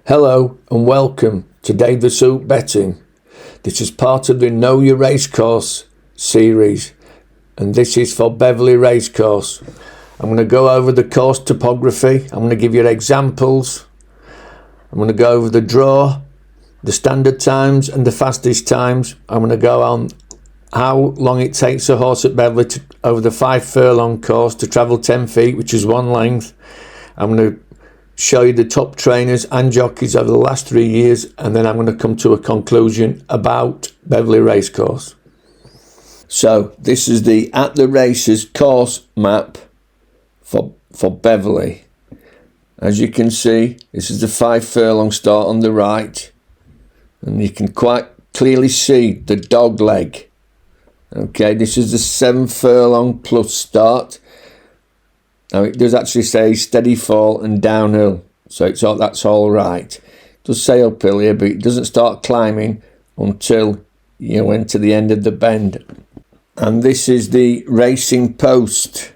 Hello and welcome to Dave the Soup Betting. This is part of the Know Your Racecourse series, and this is for Beverly Racecourse. I'm going to go over the course topography. I'm going to give you examples. I'm going to go over the draw, the standard times and the fastest times. I'm going to go on how long it takes a horse at Beverly over the 5-furlong course to travel 10 feet, which is one length. I'm going to show you the top trainers and jockeys over the last 3 years, and then I'm going to come to a conclusion about Beverly Racecourse. So this is the At the Races course map for Beverly. As you can see, this is the 5-furlong start on the right, and you can quite clearly see the dog leg. Okay, this is the 7-furlong plus start. Now it does actually say steady fall and downhill, so that's all right. It does say uphill here, but it doesn't start climbing until you enter the end of the bend. And this is the Racing Post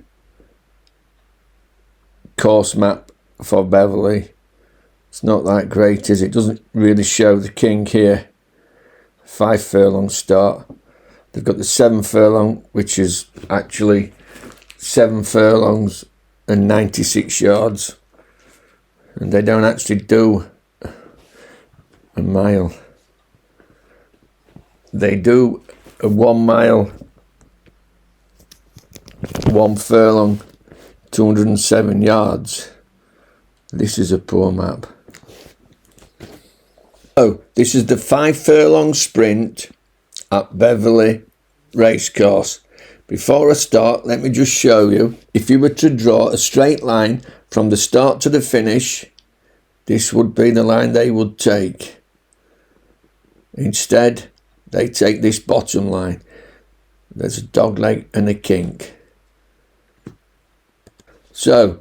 course map for Beverly. It's not that great, is it? It doesn't really show the king here. 5-furlong start. They've got the 7-furlong, which is actually 7 furlongs and 96 yards, and they don't actually do a mile. They do a 1 mile, 1 furlong, 207 yards. This is a poor map. Oh, this is the 5-furlong sprint at Beverly Racecourse. Before I start, let me just show you, if you were to draw a straight line from the start to the finish, this would be the line they would take. Instead, they take this bottom line. There's a dog leg and a kink. So,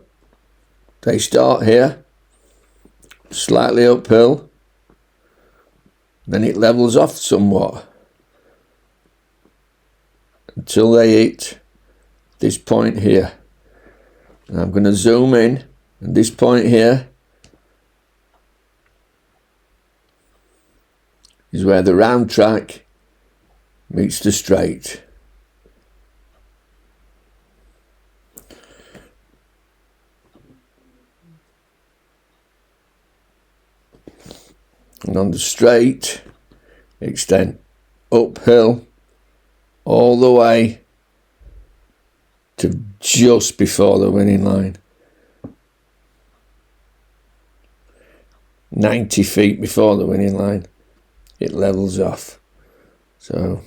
they start here, slightly uphill, then it levels off somewhat, until they hit this point here. And I'm going to zoom in, and this point here is where the round track meets the straight. And on the straight, extend uphill all the way to just before the winning line. 90 feet before the winning line, it levels off. So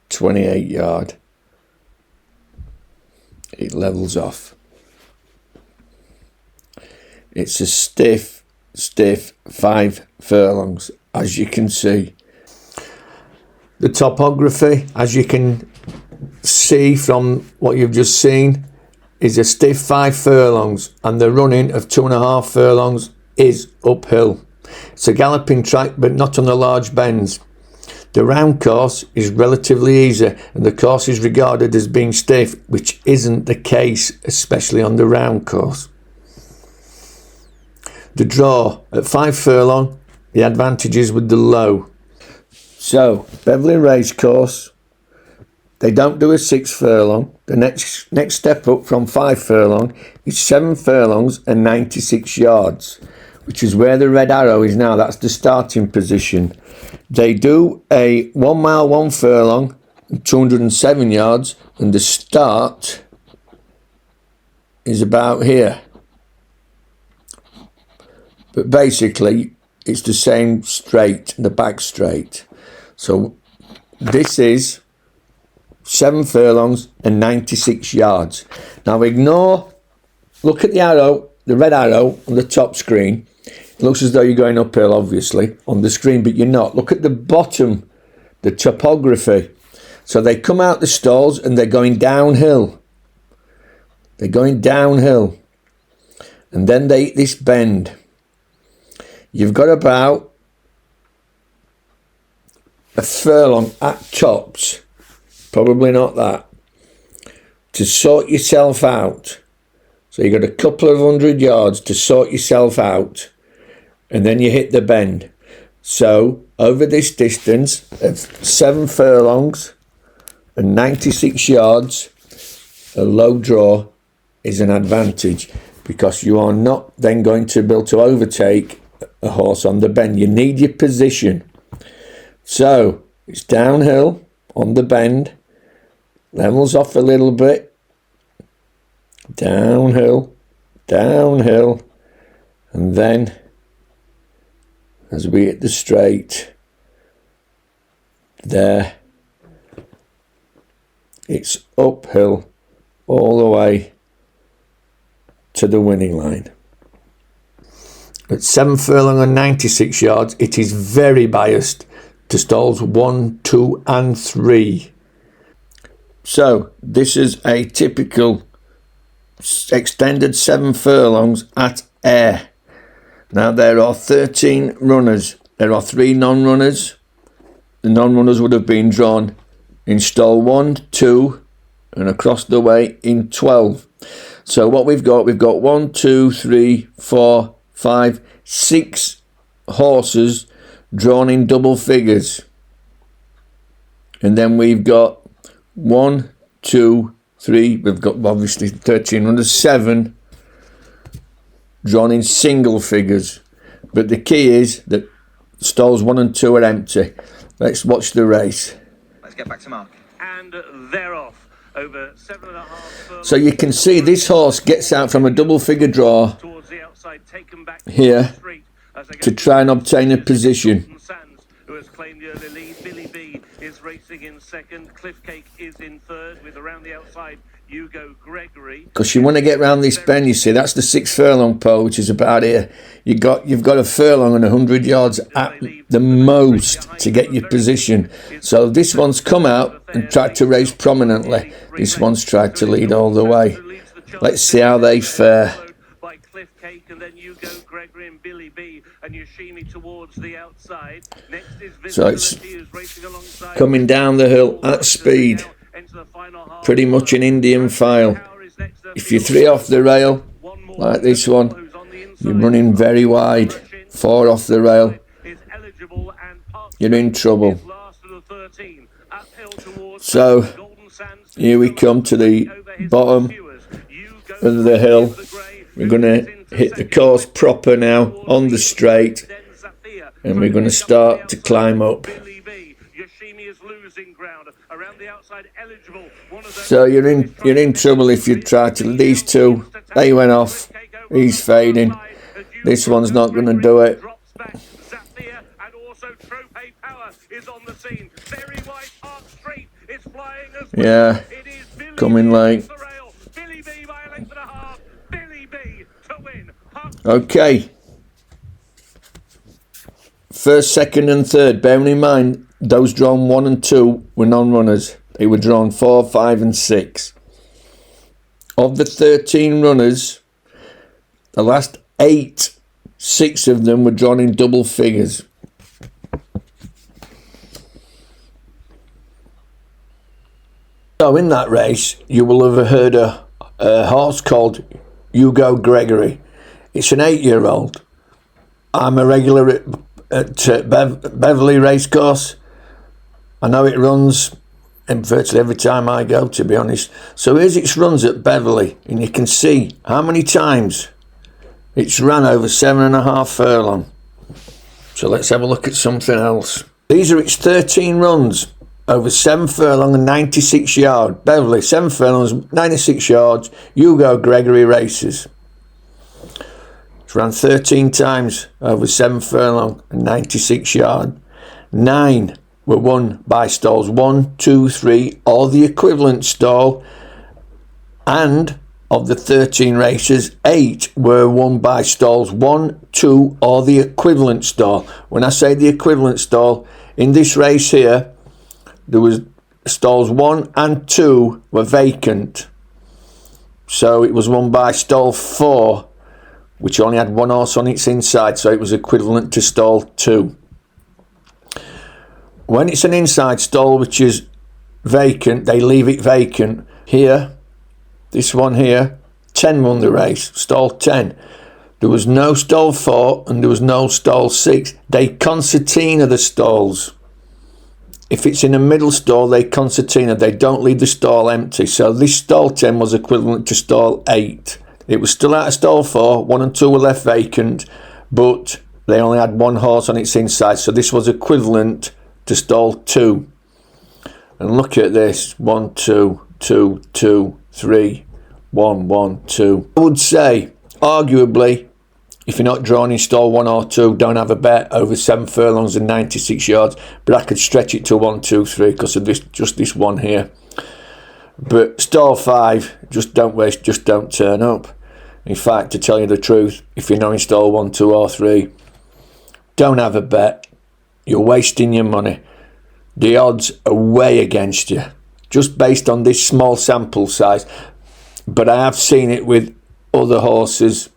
28 yard, it levels off. It's a stiff 5 furlongs, as you can see. The topography, as you can see from what you've just seen, is a stiff 5 furlongs, and the running of 2.5 furlongs is uphill. It's a galloping track, but not on the large bends. The round course is relatively easy, and the course is regarded as being stiff, which isn't the case, especially on the round course. The draw at 5 furlong, the advantage is with the low. So, Beverly Racecourse, they don't do a 6 furlong. The next step up from 5 furlong is 7 furlongs and 96 yards, which is where the red arrow is now. That's the starting position. They do a 1 mile, 1 furlong, and 207 yards, and the start is about here. But basically, it's the same straight, the back straight. So this is 7 furlongs and 96 yards. Now look at the arrow, the red arrow on the top screen. It looks as though you're going uphill, obviously, on the screen, but you're not. Look at the bottom, the topography. So they come out the stalls and they're going downhill. They're going downhill. And then they hit this bend. You've got about a furlong at tops, probably not that, to sort yourself out. So you've got a couple of 100 yards to sort yourself out, and then you hit the bend. So over this distance of 7 furlongs and 96 yards, a low draw is an advantage, because you are not then going to be able to overtake a horse on the bend. You need your position. So it's downhill on the bend, levels off a little bit, downhill, downhill, and then as we hit the straight, there, it's uphill all the way to the winning line. At 7 furlong and 96 yards, it is very biased to stalls 1, 2 and 3. So this is a typical extended 7 furlongs at Ayr. Now there are 13 runners. There are 3 non-runners. The non-runners would have been drawn in stall 1, 2 and across the way in 12. So what we've got 1, 2, 3, 4, 5, 6 horses drawn in double figures. And then we've got 1, 2, 3, we've got obviously 13 runners, 7 drawn in single figures. But the key is that stalls 1 and 2 are empty. Let's watch the race. Let's get back to Mark. And they're off over 7.5. So you can see this horse gets out from a double figure draw towards the outside, taken back here to try and obtain a position. Who has claimed the early lead. Billy B is racing in second. Cliffcake is in third, with around the outside Hugo Gregory. Because you want to get round this bend, you see, that's the 6 furlong pole, which is about here. You've got a furlong and 100 yards at the most to get your position. So this one's come out and tried to race prominently. This one's tried to lead all the way. Let's see how they fare. By Cliffcake and then Hugo Gregory and Billy B and Yoshimi towards the outside. Next is So it's coming down the hill at speed, pretty much an Indian file. If you're 3 off the rail, like this one, you're running very wide. 4 off the rail, you're in trouble. So here we come to the bottom of the hill. We're going to hit the course proper now on the straight, and we're going to start to climb up. So you're in trouble if you try to. These 2, they went off. He's fading. This one's not going to do it. Yeah, coming late. Okay. First, second and third. Bearing in mind, those drawn 1 and 2 were non-runners. They were drawn 4, 5 and 6. Of the 13 runners, the last 8, 6 of them were drawn in double figures. So in that race, you will have heard a horse called Hugo Gregory. It's an 8-year-old. I'm a regular at Beverley Racecourse. I know it runs virtually every time I go, to be honest. So here's its runs at Beverley, and you can see how many times it's ran over 7.5 furlong. So let's have a look at something else. These are its 13 runs over 7 furlong and 96 yards. Beverley, 7 furlongs, 96 yards. Hugo Gregory races. It's ran 13 times over 7 furlong and 96 yards. 9 were won by stalls 1, 2, 3, or the equivalent stall. And of the 13 races, 8 were won by stalls 1, 2, or the equivalent stall. When I say the equivalent stall, in this race here, there was stalls 1 and 2 were vacant. So it was won by stall 4, which only had 1 horse on its inside, so it was equivalent to stall 2. When it's an inside stall which is vacant, they leave it vacant. Here, this one here, 10 won the race, stall 10. There was no stall 4 and there was no stall 6. They concertina the stalls. If it's in a middle stall, they concertina. They don't leave the stall empty. So this stall 10 was equivalent to stall 8. It was still out of stall 4. 1 and 2 were left vacant, but they only had one horse on its inside. So this was equivalent to stall 2. And look at this. 1, 2, 2, 2, 3, 1, 1, 2. I would say, arguably, if you're not drawn in stall 1 or 2, don't have a bet over 7 furlongs and 96 yards. But I could stretch it to 1, 2, 3 because of this one here. But stall 5, just don't waste, just don't turn up. In fact, to tell you the truth, if you're not in stall 1, 2 or 3, don't have a bet. You're wasting your money. The odds are way against you, just based on this small sample size. But I have seen it with other horses,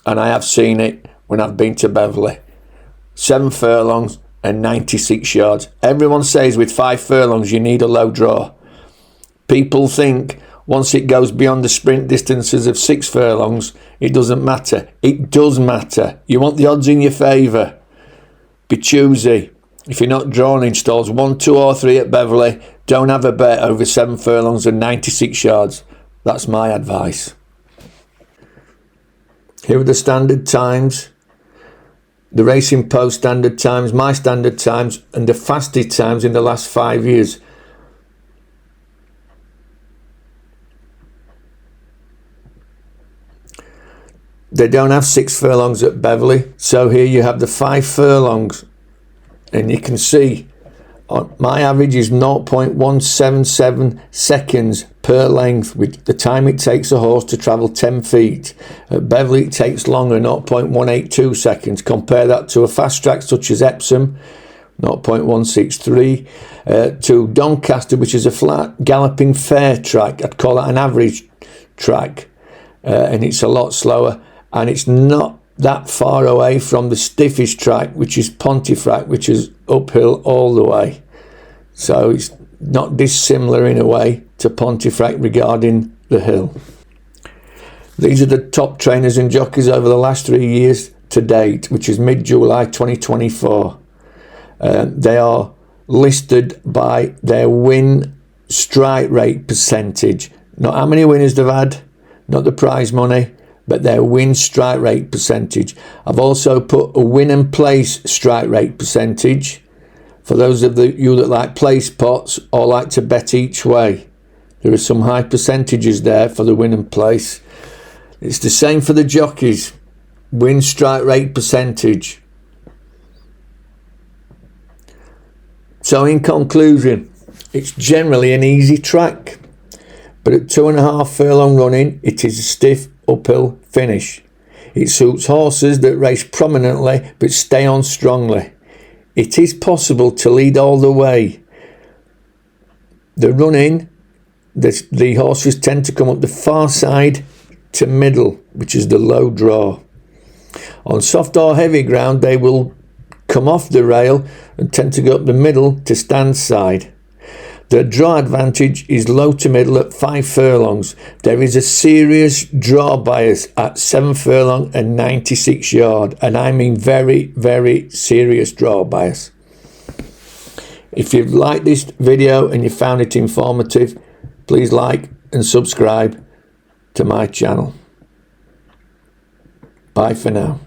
and I have seen it when I've been to Beverly. 7 furlongs and 96 yards. Everyone says with 5 furlongs you need a low draw. People think once it goes beyond the sprint distances of 6 furlongs, it doesn't matter. It does matter. You want the odds in your favour. Be choosy. If you're not drawn in stalls 1, 2 or 3 at Beverly, don't have a bet over 7 furlongs and 96 yards. That's my advice. Here are the standard times, the Racing Post standard times, my standard times, and the fastest times in the last 5 years. They don't have 6 furlongs at Beverly, so here you have the 5 furlongs, and you can see my average is 0.177 seconds per length, with the time it takes a horse to travel 10 feet. At Beverly it takes longer, 0.182 seconds. Compare that to a fast track such as Epsom, 0.163, to Doncaster, which is a flat galloping fair track. I'd call that an average track, and it's a lot slower, and it's not that far away from the stiffest track, which is Pontefract, which is uphill all the way. So it's not dissimilar in a way to Pontefract regarding the hill. These are the top trainers and jockeys over the last 3 years to date, which is mid-July 2024. They are listed by their win strike rate percentage. Not how many winners they've had, not the prize money, but their win strike rate percentage. I've also put a win and place strike rate percentage for those of you that like place pots or like to bet each way. There are some high percentages there for the win and place. It's the same for the jockeys. Win strike rate percentage. So in conclusion, it's generally an easy track, but at 2.5 furlong running, it is a stiff uphill finish. It suits horses that race prominently but stay on strongly. It is possible to lead all the way. The running, the horses tend to come up the far side to middle, which is the low draw. On soft or heavy ground, they will come off the rail and tend to go up the middle to stand side. The draw advantage is low to middle at 5 furlongs. There is a serious draw bias at 7 furlong and 96 yard, and I mean very, very serious draw bias. If you've liked this video and you found it informative, please like and subscribe to my channel. Bye for now.